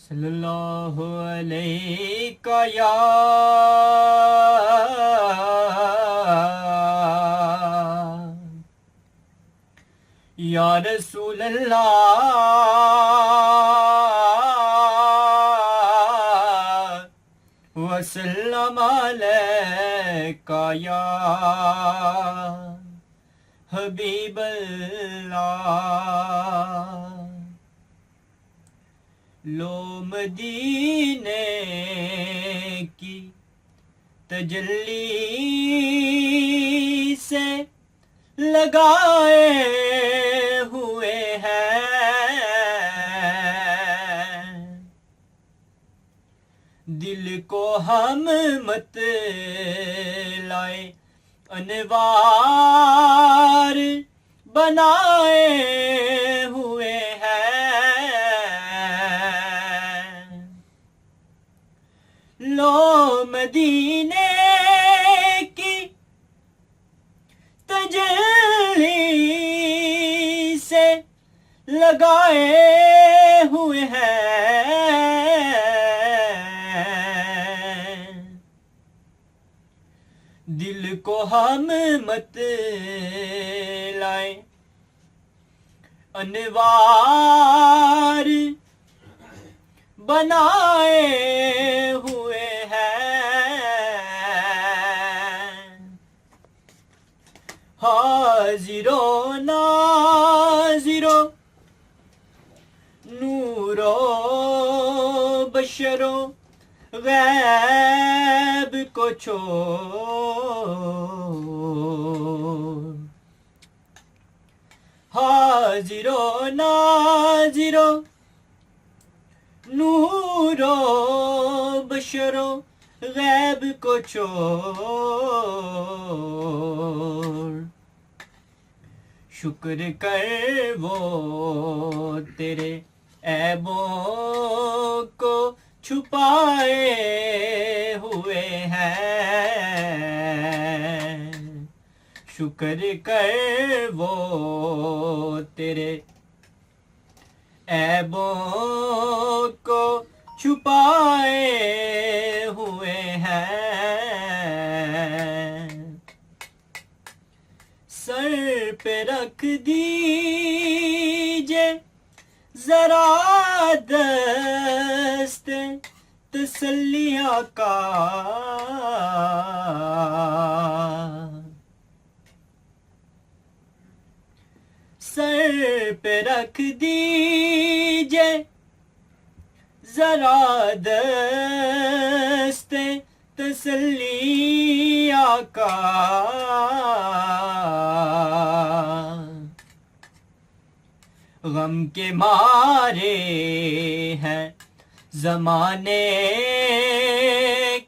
صلی اللہ علیہ یا رسول اللہ وسلم علیکہ یا حبیب اللہ لو مدینے کی تجلی سے لگائے ہوئے ہیں دل کو ہم مت لائے انوار بنائے ہوئے ہیں لو مدینے کی تجلی سے لگائے ہوئے ہیں دل کو ہم مت لائے انوار بنائے ہوئے ہیں حاضر و ناظر و نور و بشر و غیب کو چھوڑ حاضر و ناظر و نور و بشر و غیب کو چھوڑ شکر کر وہ تیرے عیبوں کو چھپائے ہوئے ہیں شکر کر وہ تیرے عیبوں کو چھپائے ہوئے ہیں سر پہ رکھ دیجئے ذرا دست تسلی کا سر پہ رکھ دیجئے ذرا دست تسلی کا غم کے مارے ہیں زمانے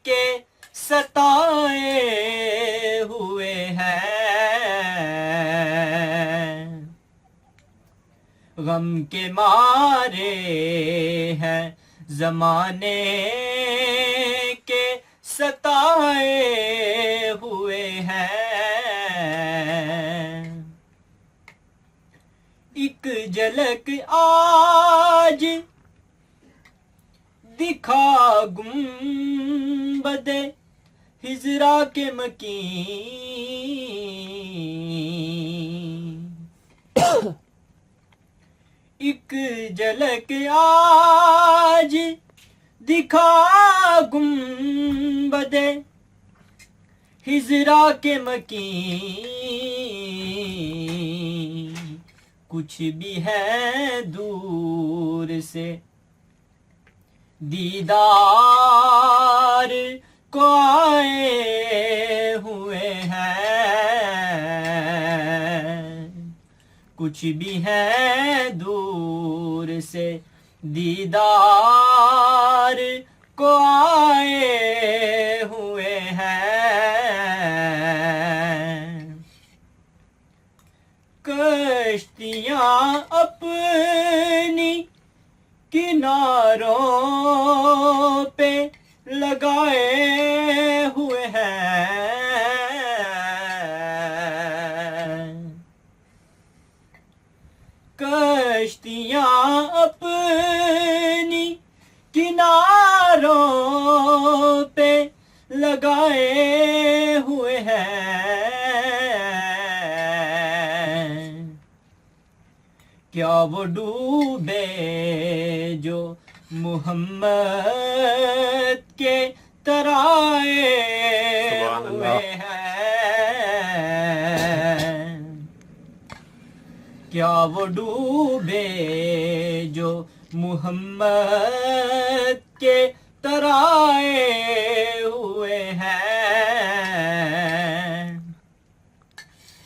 کے ستائے ہوئے ہیں غم کے مارے ہیں زمانے کے ستائے ہوئے ہیں ایک جھلک آج دکھا گنبد ہجرا کے مکین ایک جھلک آج دکھا گنبد ہجرا کے مکین کچھ بھی ہے دور سے دیدار کو آئے ہوئے ہیں کچھ بھی ہے دور سے دیدار کو آئے ہوئے ہیں کشتیاں اپنی کناروں پہ لگائے ہوئے ہیں کشتیاں اپنی لگائے ہوئے ہیں کیا وہ ڈوبے جو محمد کے ترائے ہوئے ہیں کیا وہ ڈوبے جو محمد کے ترائے ہوئے ہیں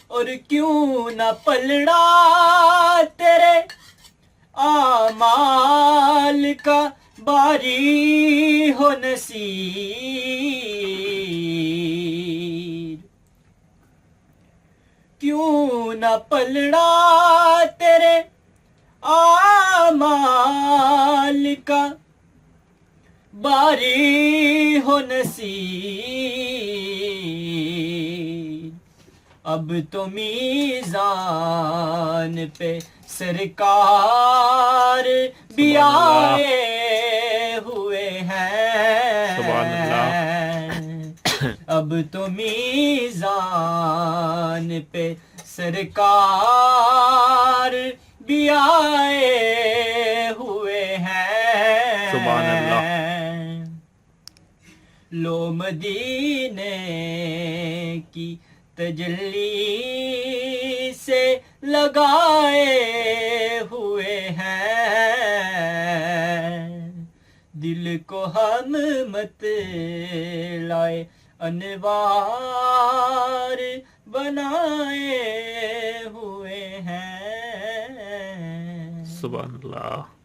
اور کیوں نہ پلڑا تیرے اعمال کا باری ہو نصیر کیوں نہ پلڑا تیرے اعمال کا باری ہو نصیر اب تو میزان پہ سرکار بھی آئے ہوئے ہیں اب تو میزان پہ سرکار بھی آئے ہوئے ہیں سبحان اللہ لو مدینے کی تجلی سے لگائے ہوئے ہیں دل کو ہم مت لائے انوار بنائے ہوئے ہیں سبحان اللہ